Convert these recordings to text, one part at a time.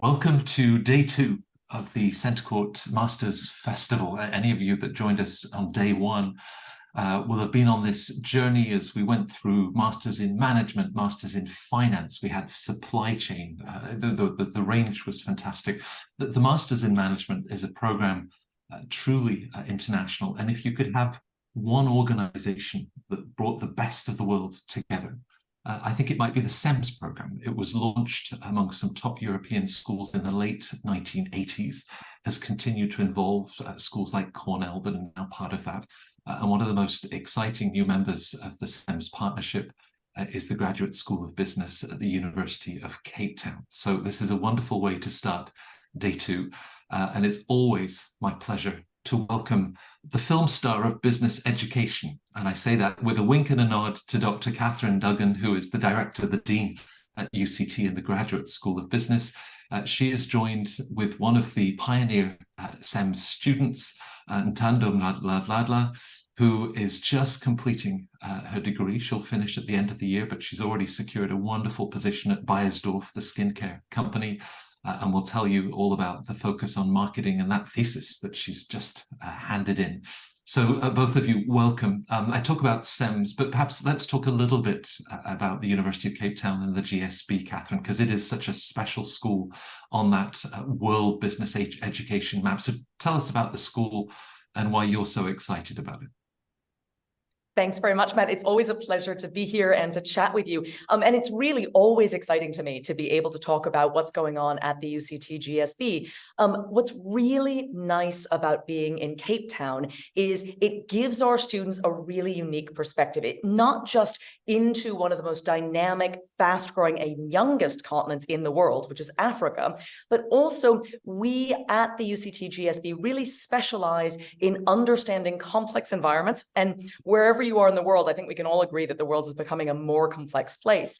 Welcome to day two of the Centre Court Masters Festival. Any of you that joined us on day one will have been on this journey as we went through Masters in Management, Masters in Finance. We had supply chain. The range was fantastic. The Masters in Management is a program truly international. And if you could have one organization that brought the best of the world together, I think it might be the CEMS program. It was launched among some top European schools in the late 1980s, has continued to involve schools like Cornell that are now part of that. And one of the most exciting new members of the CEMS partnership is the Graduate School of Business at the University of Cape Town. So this is a wonderful way to start day two. And it's always my pleasure to welcome the film star of business education. And I say that with a wink and a nod to Dr. Catherine Duggan, who is the Director, the Dean at UCT in the Graduate School of Business. She is joined with one of the pioneer CEMS students, Ntando Mladladla, who is just completing her degree. She'll finish at the end of the year, but she's already secured a wonderful position at Beiersdorf, the skincare company. And we'll tell you all about the focus on marketing and that thesis that she's just handed in. So both of you, welcome. I talk about CEMS, but perhaps let's talk a little bit about the University of Cape Town and the GSB, Catherine, because it is such a special school on that world business education map. So tell us about the school and why you're so excited about it. Thanks very much, Matt. It's always a pleasure to be here and to chat with you. And it's really always exciting to me to be able to talk about what's going on at the UCT GSB. What's really nice about being in Cape Town is it gives our students a really unique perspective. It not just into one of the most dynamic, fast-growing and youngest continents in the world, which is Africa, but also we at the UCT GSB really specialize in understanding complex environments. And wherever you are in the world, I think we can all agree that the world is becoming a more complex place.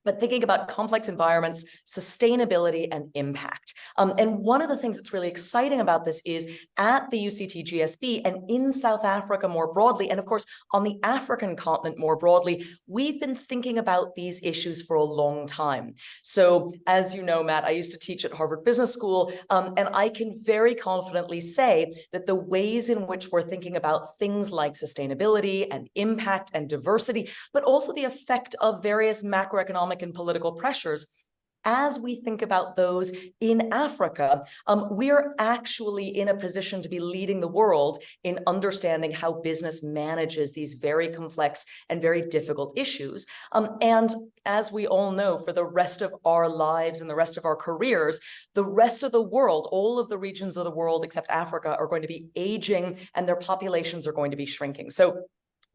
But thinking about complex environments, sustainability, and impact. And one of the things that's really exciting about this is at the UCT GSB and in South Africa more broadly, and of course on the African continent more broadly, we've been thinking about these issues for a long time. So as you know, Matt, I used to teach at Harvard Business School, and I can very confidently say that the ways in which we're thinking about things like sustainability and impact and diversity, but also the effect of various macroeconomic and political pressures, as we think about those in Africa, we're actually in a position to be leading the world in understanding how business manages these very complex and very difficult issues. And as we all know, for the rest of our lives and the rest of our careers, the rest of the world, all of the regions of the world except Africa, are going to be aging and their populations are going to be shrinking. So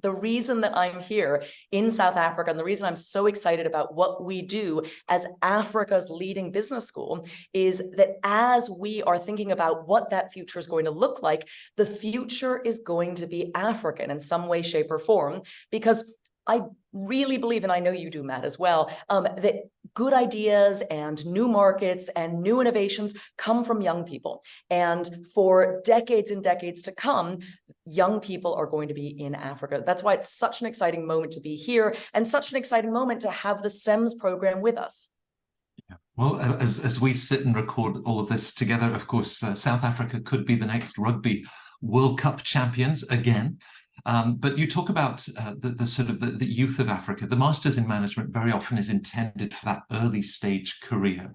the reason that I'm here in South Africa and the reason I'm so excited about what we do as Africa's leading business school is that as we are thinking about what that future is going to look like, the future is going to be African in some way, shape, or form, because I really believe, and I know you do, Matt, as well, that good ideas and new markets and new innovations come from young people. And for decades and decades to come, young people are going to be in Africa. That's why it's such an exciting moment to be here and such an exciting moment to have the CEMS program with us. Yeah. Well, as we sit and record all of this together, of course, South Africa could be the next Rugby World Cup champions again. But you talk about the youth of Africa. The Masters in Management very often is intended for that early stage career.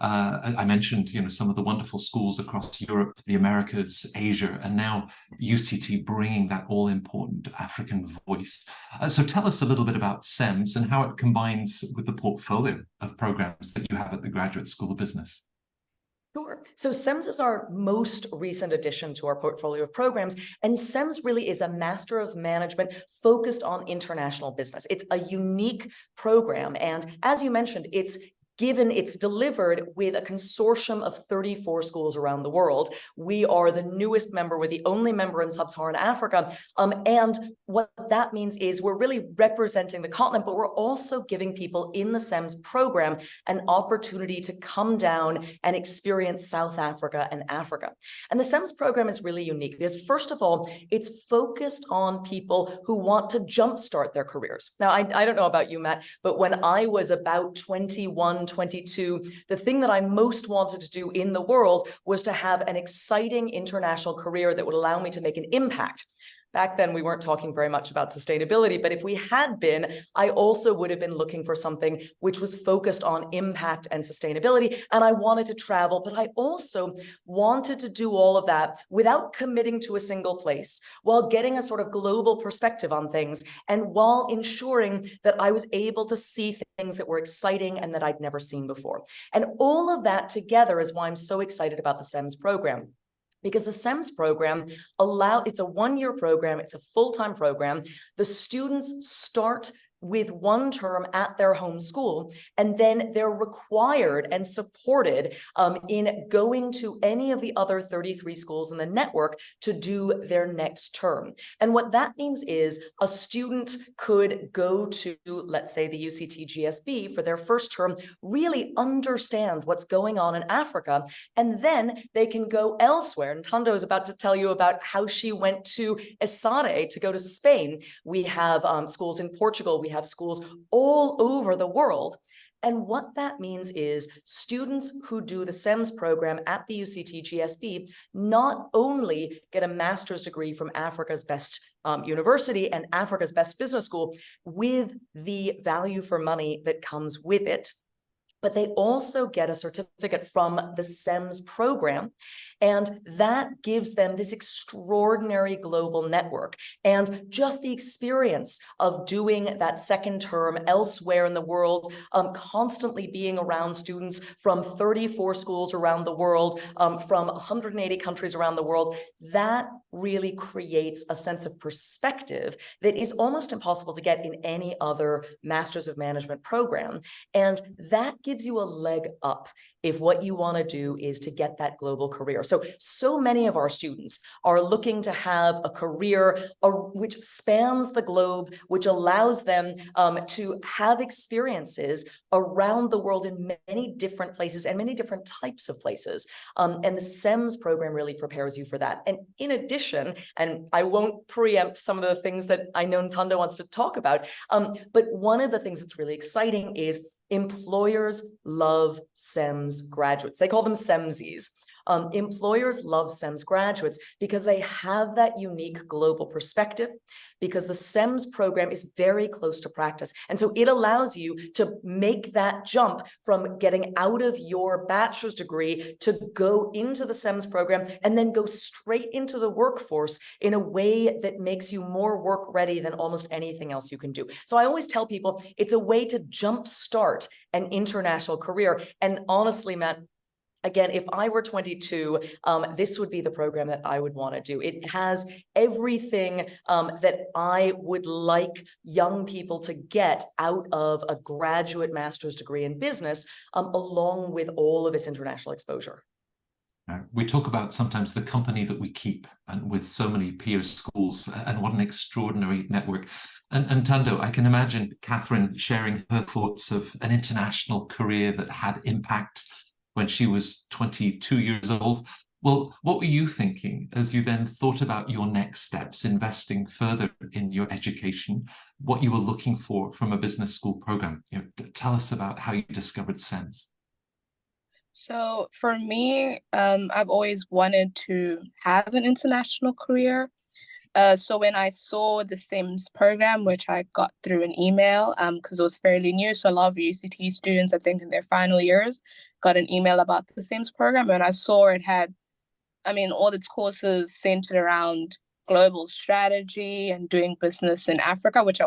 I mentioned, some of the wonderful schools across Europe, the Americas, Asia, and now UCT bringing that all-important African voice. So tell us a little bit about CEMS and how it combines with the portfolio of programs that you have at the Graduate School of Business. Sure. So CEMS is our most recent addition to our portfolio of programs, and CEMS really is a Master of Management focused on international business. It's a unique program, and as you mentioned, it's delivered with a consortium of 34 schools around the world. We are the newest member. We're the only member in sub-Saharan Africa. And what that means is we're really representing the continent, but we're also giving people in the CEMS program an opportunity to come down and experience South Africa and Africa. And the CEMS program is really unique because, first of all, it's focused on people who want to jumpstart their careers. Now, I don't know about you, Matt, but when I was about 21, 22, the thing that I most wanted to do in the world was to have an exciting international career that would allow me to make an impact. Back then, we weren't talking very much about sustainability, but if we had been, I also would have been looking for something which was focused on impact and sustainability. And I wanted to travel, but I also wanted to do all of that without committing to a single place, while getting a sort of global perspective on things, and while ensuring that I was able to see things that were exciting and that I'd never seen before. And all of that together is why I'm so excited about the CEMS program. Because the CEMS program it's a one-year program, it's a full-time program. The students start with one term at their home school, and then they're required and supported in going to any of the other 33 schools in the network to do their next term. And what that means is a student could go to, let's say, the UCT GSB for their first term, really understand what's going on in Africa, and then they can go elsewhere. And Tando is about to tell you about how she went to ESADE to go to Spain. We have schools in Portugal, we have schools all over the world. And what that means is students who do the CEMS program at the UCT GSB not only get a master's degree from Africa's best university and Africa's best business school with the value for money that comes with it, but they also get a certificate from the CEMS program. And that gives them this extraordinary global network. And just the experience of doing that second term elsewhere in the world, constantly being around students from 34 schools around the world, from 180 countries around the world, that really creates a sense of perspective that is almost impossible to get in any other Masters of Management program. And that gives you a leg up if what you want to do is to get that global career. So many of our students are looking to have a career which spans the globe, which allows them to have experiences around the world in many different places and many different types of places. And the CEMS program really prepares you for that. And in addition, and I won't preempt some of the things that I know Ntando wants to talk about, but one of the things that's really exciting is employers love CEMS graduates. They call them CEMSies. Employers love CEMS graduates because they have that unique global perspective, because the CEMS program is very close to practice. And so it allows you to make that jump from getting out of your bachelor's degree to go into the CEMS program and then go straight into the workforce in a way that makes you more work ready than almost anything else you can do. So I always tell people it's a way to jumpstart an international career. And honestly, Matt, again, if I were 22, this would be the program that I would want to do. It has everything that I would like young people to get out of a graduate master's degree in business, along with all of its international exposure. We talk about sometimes the company that we keep, and with so many peer schools, and what an extraordinary network. And Tando, I can imagine Catherine sharing her thoughts of an international career that had impact when she was 22 years old. Well, what were you thinking as you then thought about your next steps, investing further in your education, what you were looking for from a business school program? Tell us about how you discovered CEMS. So for me, I've always wanted to have an international career. So when I saw the CEMS program, which I got through an email, because it was fairly new, so a lot of UCT students, I think in their final years, got an email about the CEMS program, and I saw it had, all its courses centered around global strategy and doing business in Africa, which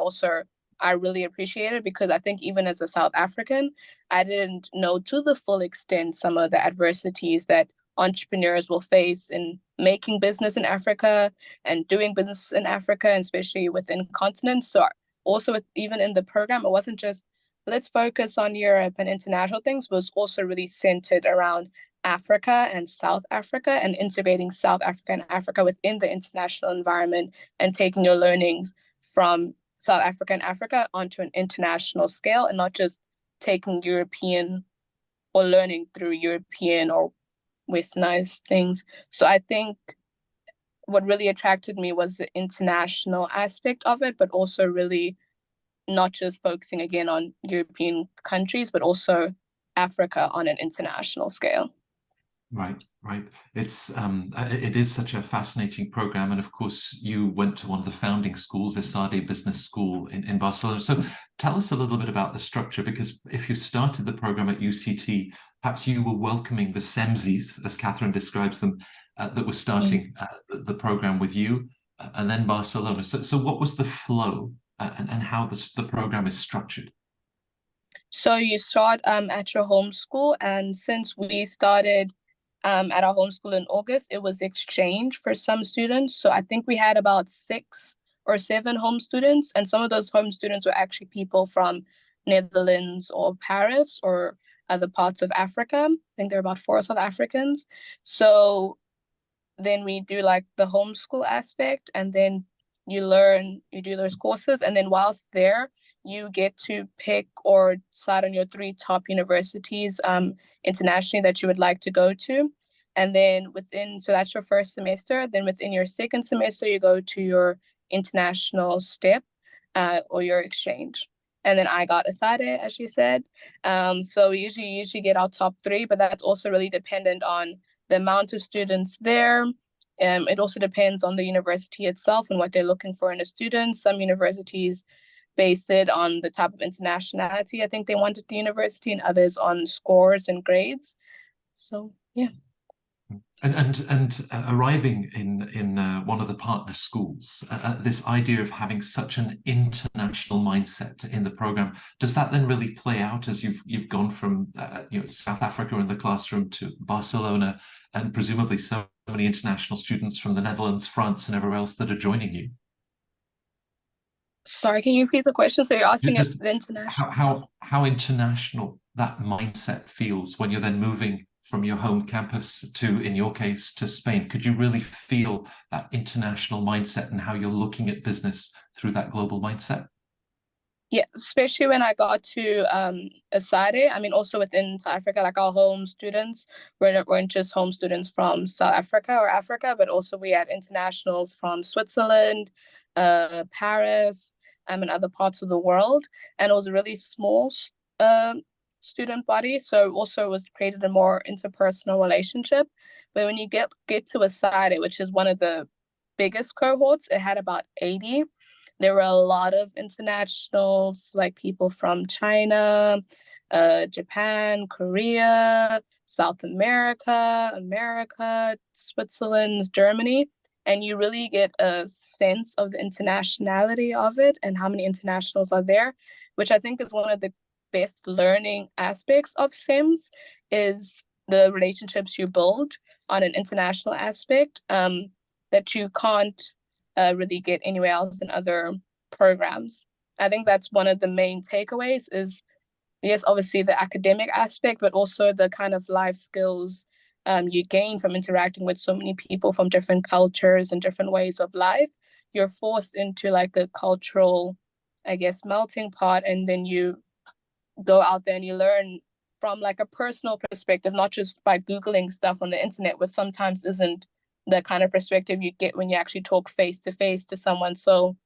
I really appreciated, because I think even as a South African, I didn't know to the full extent some of the adversities that entrepreneurs will face in making business in Africa and doing business in Africa, and especially within continents. So also even in the program, it wasn't just let's focus on Europe and international things, but it's also really centered around Africa and South Africa, and integrating South Africa and Africa within the international environment, and taking your learnings from South Africa and Africa onto an international scale, and not just taking European or learning through European or westernized things. So I think what really attracted me was the international aspect of it, but also really not just focusing again on European countries, but also Africa on an international scale. Right, right. It is such a fascinating program, and of course, you went to one of the founding schools, ESADE Business School in Barcelona. So, tell us a little bit about the structure, because if you started the program at UCT, perhaps you were welcoming the CEMSies, as Catherine describes them, that were starting the program with you, and then Barcelona. So, what was the flow, and how the program is structured? So you start at your home school, and since we started at our home school in August, it was exchange for some students. So I think we had about 6 or 7 home students, and some of those home students were actually people from Netherlands or Paris or other parts of Africa. I think there are about 4 South Africans. So then we do like the homeschool aspect, and then you do those courses, and then whilst there, you get to pick or decide on your 3 top universities internationally that you would like to go to. And then so that's your first semester. Then within your second semester, you go to your international step or your exchange. And then I got ESADE, as you said. So we usually get our top 3, but that's also really dependent on the amount of students there. It also depends on the university itself and what they're looking for in a student. Some universities base it on the type of internationality I think they want at the university, and others on scores and grades. So yeah. And arriving in one of the partner schools, this idea of having such an international mindset in the program, does that then really play out as you've gone from South Africa in the classroom to Barcelona, and presumably so many international students from the Netherlands, France, and everywhere else that are joining you? Sorry, can you repeat the question? So you're asking if Just the international... how international that mindset feels when you're then moving from your home campus to, in your case, to Spain. Could you really feel that international mindset and how you're looking at business through that global mindset? Yeah, especially when I got to ESADE. I mean, also within South Africa, like our home students weren't just home students from South Africa or Africa, but also we had internationals from Switzerland, Paris, and other parts of the world. And it was a really small student body, so also was created a more interpersonal relationship. But when you get to ESADE, which is one of the biggest cohorts, it had about 80. There were a lot of internationals, like people from China, Japan, Korea, South America, Switzerland, Germany. And you really get a sense of the internationality of it and how many internationals are there, which I think is one of the best learning aspects of CEMS, is the relationships you build on an international aspect that you can't really get anywhere else in other programs. I think that's one of the main takeaways is, yes, obviously the academic aspect, but also the kind of life skills you gain from interacting with so many people from different cultures and different ways of life. You're forced into like a cultural, I guess, melting pot, and then you go out there and you learn from like a personal perspective, not just by Googling stuff on the internet, which sometimes isn't the kind of perspective you get when you actually talk face to face to someone. So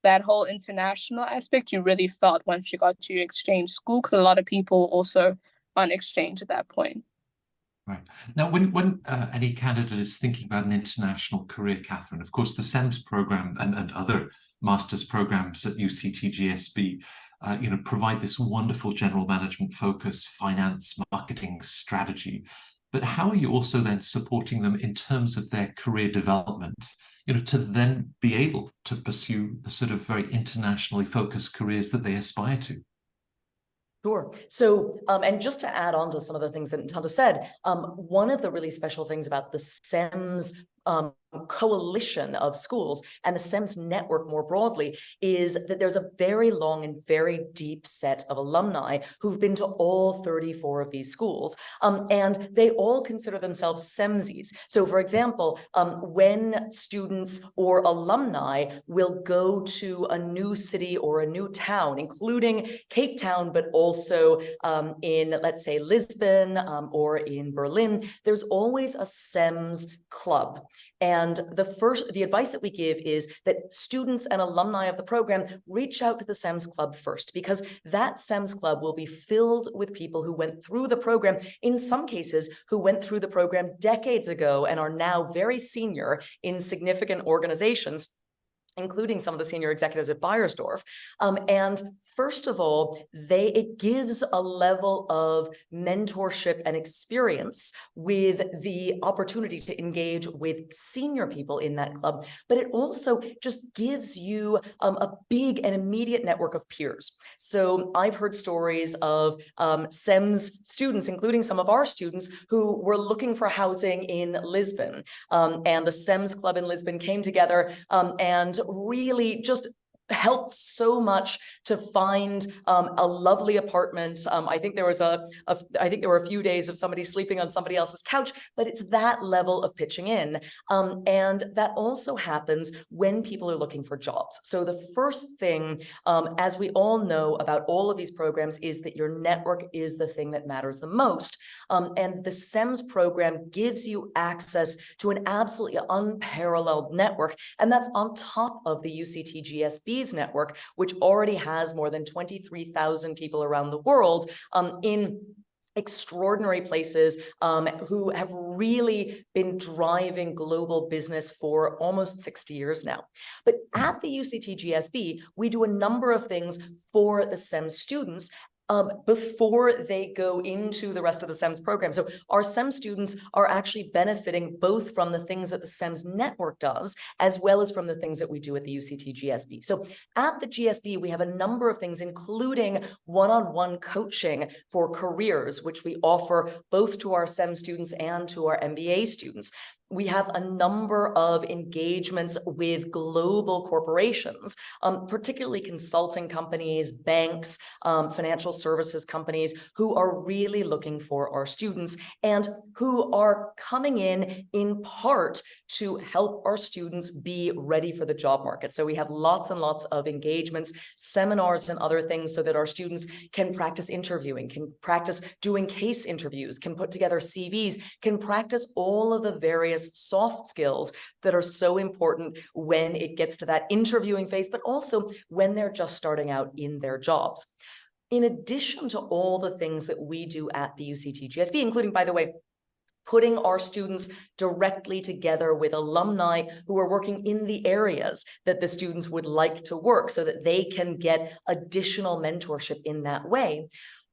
that whole international aspect you really felt once you got to exchange school, because a lot of people also on exchange at that point. Right. Now, when any candidate is thinking about an international career, Catherine, of course, the CEMS program and other master's programs at UCT GSB, provide this wonderful general management focus, finance, marketing, strategy. But how are you also then supporting them in terms of their career development, to then be able to pursue the sort of very internationally focused careers that they aspire to? Sure. So, and just to add on to some of the things that Ntando said, one of the really special things about the CEMS coalition of schools and the CEMS network more broadly is that there's a very long and very deep set of alumni who've been to all 34 of these schools, and they all consider themselves CEMSies. So for example, when students or alumni will go to a new city or a new town, including Cape Town, but also in, let's say, Lisbon or in Berlin, there's always a CEMS club. And And the advice that we give is that students and alumni of the program reach out to the CEMS Club first, because that CEMS Club will be filled with people who went through the program, in some cases, who went through the program decades ago and are now very senior in significant organizations, including some of the senior executives at Beiersdorf. And first of all, it gives a level of mentorship and experience with the opportunity to engage with senior people in that club, but it also just gives you a big and immediate network of peers. So I've heard stories of CEMS students, including some of our students, who were looking for housing in Lisbon, and the CEMS Club in Lisbon came together and really just helped so much to find a lovely apartment. I think there was I think there were a few days of somebody sleeping on somebody else's couch, but it's that level of pitching in. And that also happens when people are looking for jobs. So the first thing, as we all know about all of these programs, is that your network is the thing that matters the most. And the CEMS program gives you access to an absolutely unparalleled network. And that's on top of the UCT GSB's network, which already has more than 23,000 people around the world in extraordinary places who have really been driving global business for almost 60 years now. But at the UCT GSB, we do a number of things for the CEMS students before they go into the rest of the CEMS program. So our CEMS students are actually benefiting both from the things that the CEMS network does, as well as from the things that we do at the UCT GSB. So at the GSB, we have a number of things, including one-on-one coaching for careers, which we offer both to our CEMS students and to our MBA students. We have a number of engagements with global corporations, particularly consulting companies, banks, financial services companies, who are really looking for our students and who are coming in part to help our students be ready for the job market. So we have lots and lots of engagements, seminars and other things so that our students can practice interviewing, can practice doing case interviews, can put together CVs, can practice all of the various soft skills that are so important when it gets to that interviewing phase, but also when they're just starting out in their jobs. In addition to all the things that we do at the UCT GSB, including, by the way, putting our students directly together with alumni who are working in the areas that the students would like to work so that they can get additional mentorship in that way.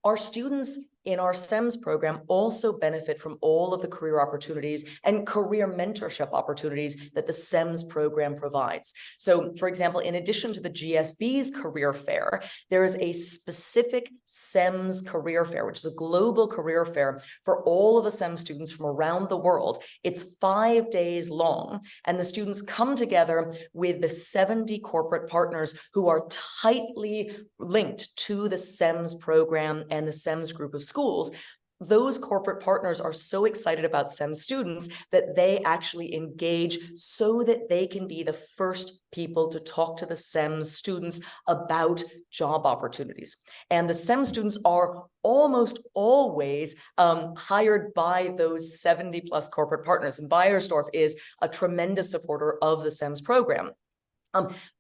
Our students in our CEMS program also benefit from all of the career opportunities and career mentorship opportunities that the CEMS program provides. So, for example, in addition to the GSB's career fair, there is a specific CEMS career fair, which is a global career fair for all of the CEMS students from around the world. It's 5 days long, and the students come together with the 70 corporate partners who are tightly linked to the CEMS program and the CEMS group of schools. Those corporate partners are so excited about CEMS students that they actually engage so that they can be the first people to talk to the CEMS students about job opportunities. And the CEMS students are almost always hired by those 70 plus corporate partners. And Beiersdorf is a tremendous supporter of the CEMS program.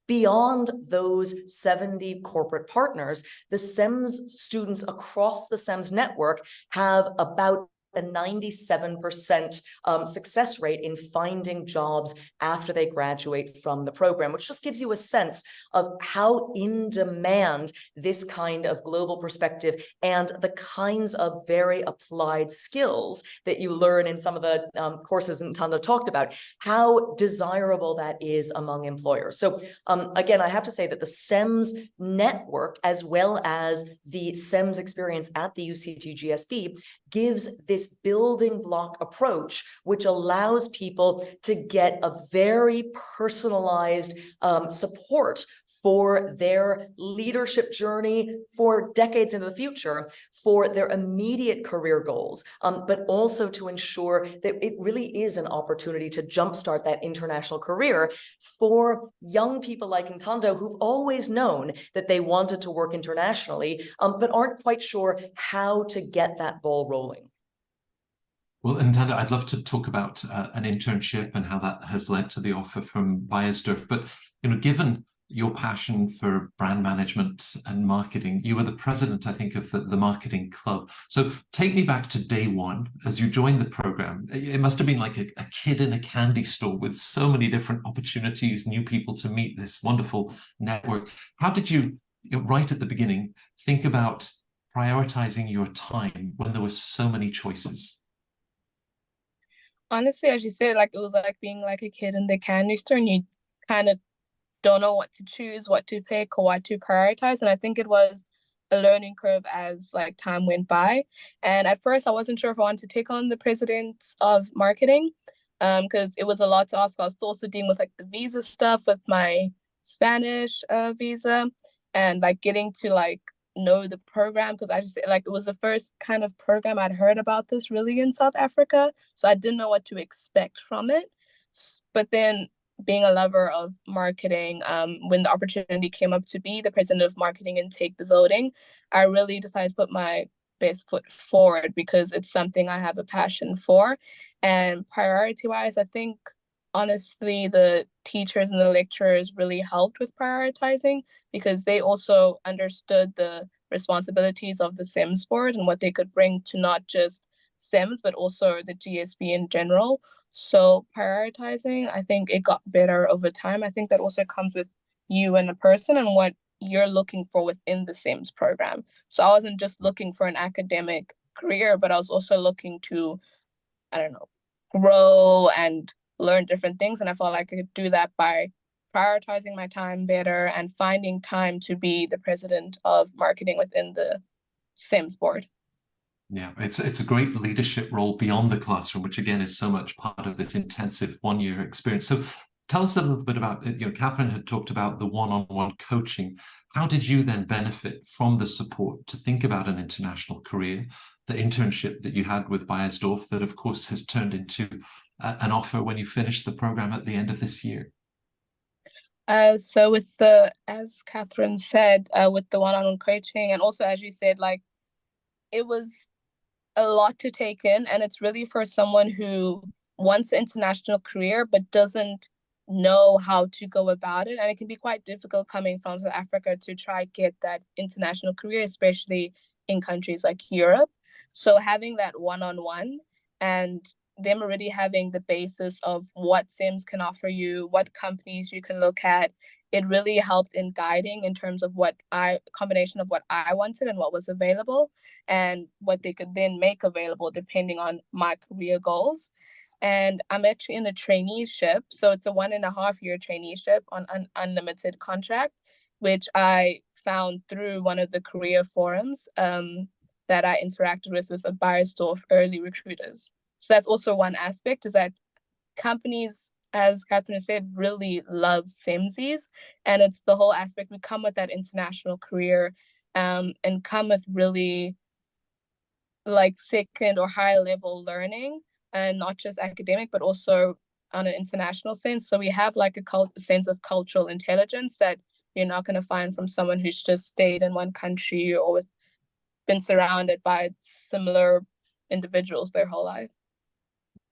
Beyond those 70 corporate partners, the CEMS students across the CEMS network have about a 97% success rate in finding jobs after they graduate from the program, which just gives you a sense of how in demand this kind of global perspective and the kinds of very applied skills that you learn in some of the courses that Tanda talked about, how desirable that is among employers. So again, I have to say that the CEMS network, as well as the CEMS experience at the UCT GSB, gives this building block approach, which allows people to get a very personalized support for their leadership journey for decades into the future, for their immediate career goals, but also to ensure that it really is an opportunity to jumpstart that international career for young people like Ntando, who've always known that they wanted to work internationally, but aren't quite sure how to get that ball rolling. Well, and Tanda, I'd love to talk about an internship and how that has led to the offer from Beiersdorf. But given your passion for brand management and marketing, you were the president, I think, of the marketing club. So take me back to day one as you joined the program. It must have been like a kid in a candy store with so many different opportunities, new people to meet, this wonderful network. How did you, right at the beginning, think about prioritizing your time when there were so many choices? Honestly, as you said, like it was like being like a kid in the candy store and you kind of don't know what to choose, what to pick, or what to prioritize. And I think it was a learning curve as like time went by. And at first I wasn't sure if I wanted to take on the president of marketing, because it was a lot to ask. I was also dealing with like the visa stuff with my Spanish visa and like getting to like know the program because I just like it was the first kind of program I'd heard about this really in South Africa. So I didn't know what to expect from it. But then being a lover of marketing, when the opportunity came up to be the president of marketing and take the voting, I really decided to put my best foot forward because it's something I have a passion for. And priority wise, I think honestly, the teachers and the lecturers really helped with prioritizing because they also understood the responsibilities of the CEMS board and what they could bring to not just CEMS, but also the GSB in general. So prioritizing, I think it got better over time. I think that also comes with you and a person and what you're looking for within the CEMS program. So I wasn't just looking for an academic career, but I was also looking to, I don't know, grow and learn different things. And I felt like I could do that by prioritizing my time better and finding time to be the president of marketing within the CEMS board. Yeah, it's a great leadership role beyond the classroom, which again is so much part of this intensive one-year experience. So tell us a little bit about, Catherine had talked about the one-on-one coaching. How did you then benefit from the support to think about an international career, the internship that you had with Beiersdorf that of course has turned into an offer when you finish the program at the end of this year? So with the, as Catherine said, with the one-on-one coaching and also as you said, like it was a lot to take in and it's really for someone who wants an international career but doesn't know how to go about it, and it can be quite difficult coming from South Africa to try get that international career, especially in countries like Europe. So having that one-on-one and them already having the basis of what CEMS can offer you, what companies you can look at, it really helped in guiding in terms of what I, combination of what I wanted and what was available and what they could then make available depending on my career goals. And I'm actually in a traineeship. So it's a 1.5 year traineeship on an unlimited contract, which I found through one of the career forums that I interacted with a Beiersdorf early recruiters. So that's also one aspect is that companies, as Catherine said, really love CEMSies. And it's the whole aspect. We come with that international career and come with really like second or higher level learning and not just academic, but also on an international sense. So we have like a sense of cultural intelligence that you're not going to find from someone who's just stayed in one country or been surrounded by similar individuals their whole life.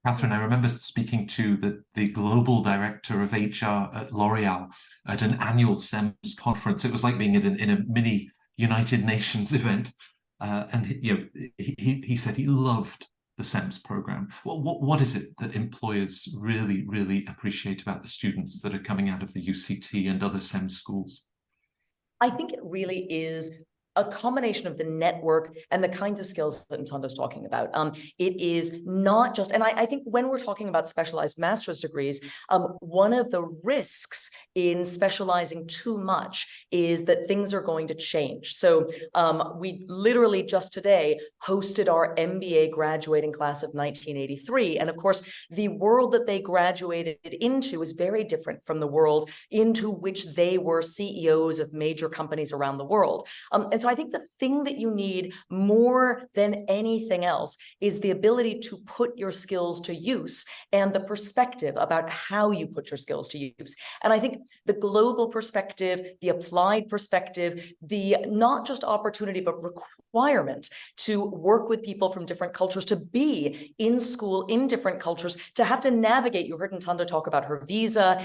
Catherine, I remember speaking to the global director of HR at L'Oreal at an annual CEMS conference. It was like being in a mini United Nations event. And he said he loved the CEMS program. What is it that employers really, really appreciate about the students that are coming out of the UCT and other CEMS schools? I think it really is a combination of the network and the kinds of skills that Ntando's talking about. It is not just, and I think when we're talking about specialized master's degrees, one of the risks in specializing too much is that things are going to change. So we literally just today hosted our MBA graduating class of 1983. And of course, the world that they graduated into is very different from the world into which they were CEOs of major companies around the world. And so so I think the thing that you need more than anything else is the ability to put your skills to use and the perspective about how you put your skills to use. And I think the global perspective, the applied perspective, the not just opportunity, but requirement to work with people from different cultures, to be in school in different cultures, to have to navigate. You heard Ntando talk about her visa.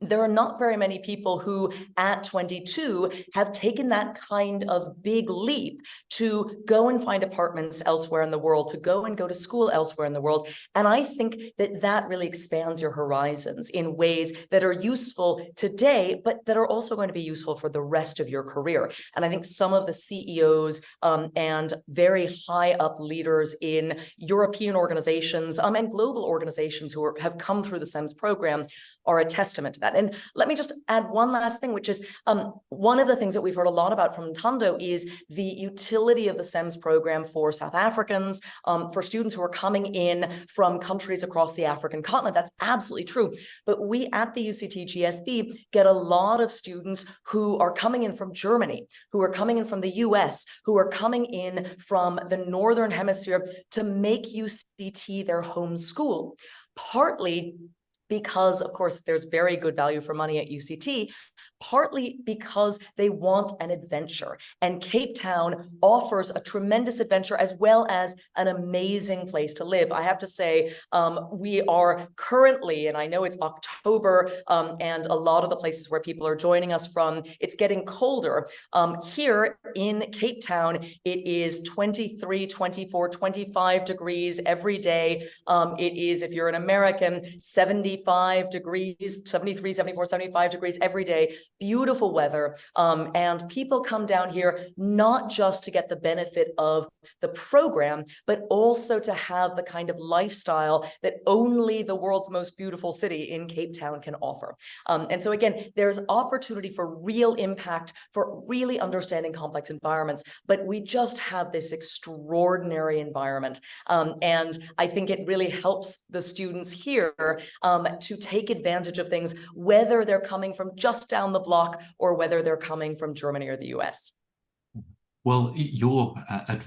There are not very many people who at 22 have taken that kind of big leap to go and find apartments elsewhere in the world, to go to school elsewhere in the world. And I think that that really expands your horizons in ways that are useful today, but that are also going to be useful for the rest of your career. And I think some of the CEOs and very high up leaders in European organizations and global organizations who have come through the CEMS program are a testament to that. And let me just add one last thing, which is one of the things that we've heard a lot about from Ntando is the utility of the CEMS program for South Africans, for students who are coming in from countries across the African continent. That's absolutely true. But we at the UCT GSB get a lot of students who are coming in from Germany, who are coming in from the US, who are coming in from the Northern Hemisphere to make UCT their home school, partly because, of course, there's very good value for money at UCT, partly because they want an adventure. And Cape Town offers a tremendous adventure as well as an amazing place to live. I have to say, we are currently, and I know it's October, and a lot of the places where people are joining us from, it's getting colder. Here in Cape Town, it is 23, 24, 25 degrees every day. It is, if you're an American, 75 degrees, 73, 74, 75 degrees every day. Beautiful weather. And people come down here not just to get the benefit of the program, but also to have the kind of lifestyle that only the world's most beautiful city in Cape Town can offer. And so again, there's opportunity for real impact, for really understanding complex environments, but we just have this extraordinary environment. And I think it really helps the students here to take advantage of things, whether they're coming from just down the block or whether they're coming from Germany or the US. Well, your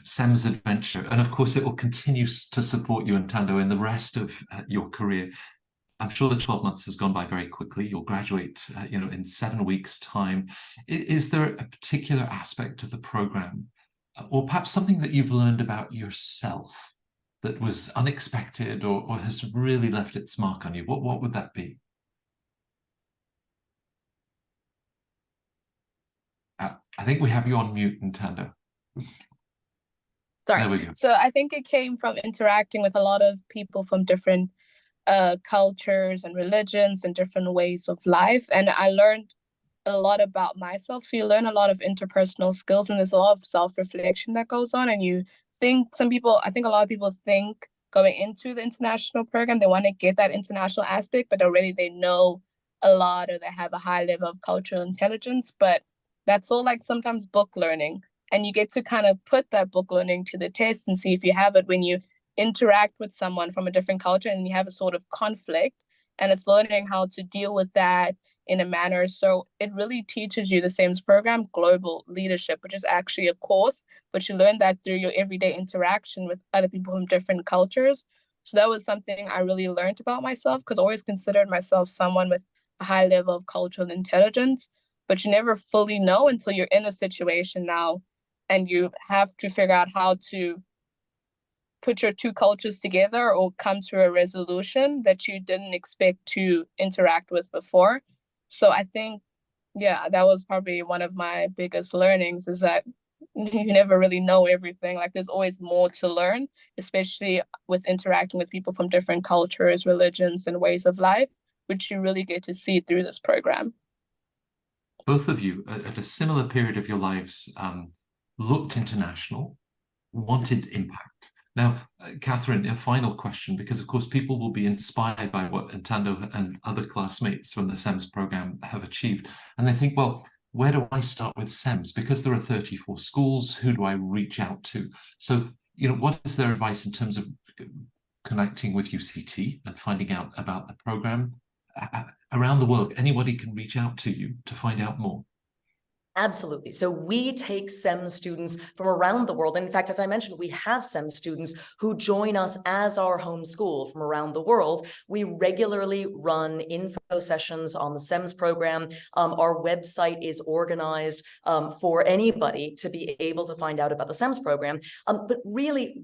CEMS adventure, and of course it will continue to support you, Ntando, in the rest of your career. I'm sure the 12 months has gone by very quickly. You'll graduate, in 7 weeks' time. Is there a particular aspect of the program, or perhaps something that you've learned about yourself that was unexpected or has really left its mark on you? What would that be? I think we have you on mute, Ntando. Sorry. There we go. So I think it came from interacting with a lot of people from different cultures and religions and different ways of life. And I learned a lot about myself. So you learn a lot of interpersonal skills, and there's a lot of self-reflection that goes on. And I think a lot of people think going into the international program, they want to get that international aspect, but already they know a lot or they have a high level of cultural intelligence. But that's all like sometimes book learning. And you get to kind of put that book learning to the test and see if you have it when you interact with someone from a different culture and you have a sort of conflict. And it's learning how to deal with that in a manner. So it really teaches you the CEMS program, Global Leadership, which is actually a course, but you learn that through your everyday interaction with other people from different cultures. So that was something I really learned about myself, because I always considered myself someone with a high level of cultural intelligence, but you never fully know until you're in a situation now and you have to figure out how to put your two cultures together or come to a resolution that you didn't expect to interact with before. So I think, yeah, that was probably one of my biggest learnings, is that you never really know everything. Like there's always more to learn, especially with interacting with people from different cultures, religions, and ways of life, which you really get to see through this program. Both of you, at a similar period of your lives, looked international, wanted impact. Now, Catherine, a final question, because of course people will be inspired by what Ntando and other classmates from the CEMS program have achieved. And they think, well, where do I start with CEMS? Because there are 34 schools, who do I reach out to? So, what is their advice in terms of connecting with UCT and finding out about the program? Around the world, anybody can reach out to you to find out more. Absolutely. So we take CEMS students from around the world. And in fact, as I mentioned, we have CEMS students who join us as our home school from around the world. We regularly run info sessions on the CEMS program. Our website is organized for anybody to be able to find out about the CEMS program. But really,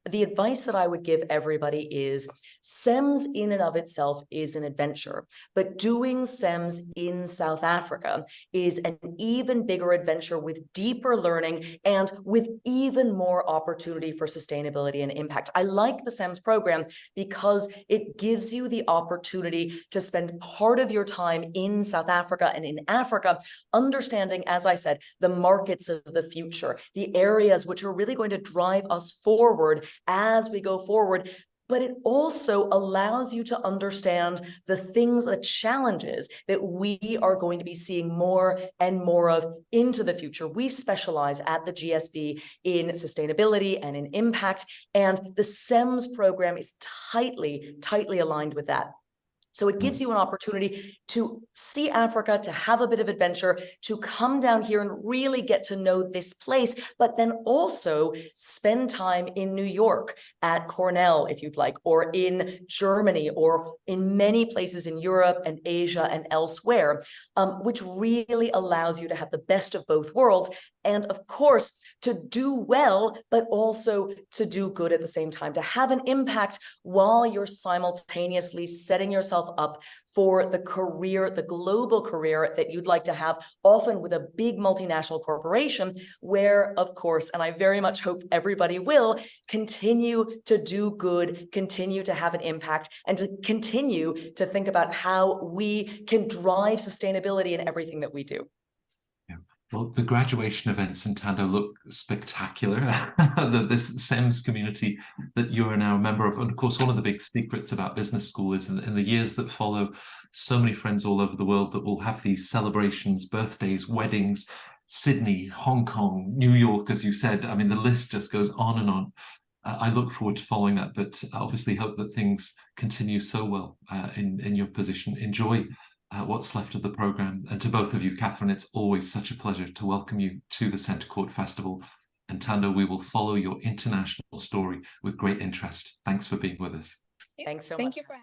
the advice that I would give everybody is CEMS in and of itself is an adventure, but doing CEMS in South Africa is an even bigger adventure with deeper learning and with even more opportunity for sustainability and impact. I like the CEMS program because it gives you the opportunity to spend part of your time in South Africa and in Africa, understanding, as I said, the markets of the future, the areas which are really going to drive us forward as we go forward. But it also allows you to understand the things, the challenges that we are going to be seeing more and more of into the future. We specialize at the GSB in sustainability and in impact, and the CEMS program is tightly aligned with that. So it gives you an opportunity to see Africa, to have a bit of adventure, to come down here and really get to know this place, but then also spend time in New York at Cornell, if you'd like, or in Germany, or in many places in Europe and Asia and elsewhere, which really allows you to have the best of both worlds. And of course, to do well, but also to do good at the same time, to have an impact while you're simultaneously setting yourself up for the career, the global career that you'd like to have, often with a big multinational corporation, where, of course, and I very much hope everybody will, continue to do good, continue to have an impact, and to continue to think about how we can drive sustainability in everything that we do. Well, the graduation events in Tando look spectacular. This CEMS community that you are now a member of. And of course, one of the big secrets about business school is in the years that follow, so many friends all over the world that will have these celebrations, birthdays, weddings, Sydney, Hong Kong, New York, as you said. I mean, the list just goes on and on. I look forward to following that, but obviously hope that things continue so well in your position. Enjoy what's left of the program. And to both of you, Catherine, it's always such a pleasure to welcome you to the Centre Court Festival. And Tando, we will follow your international story with great interest. Thanks for being with us. Thanks so much. Thank you for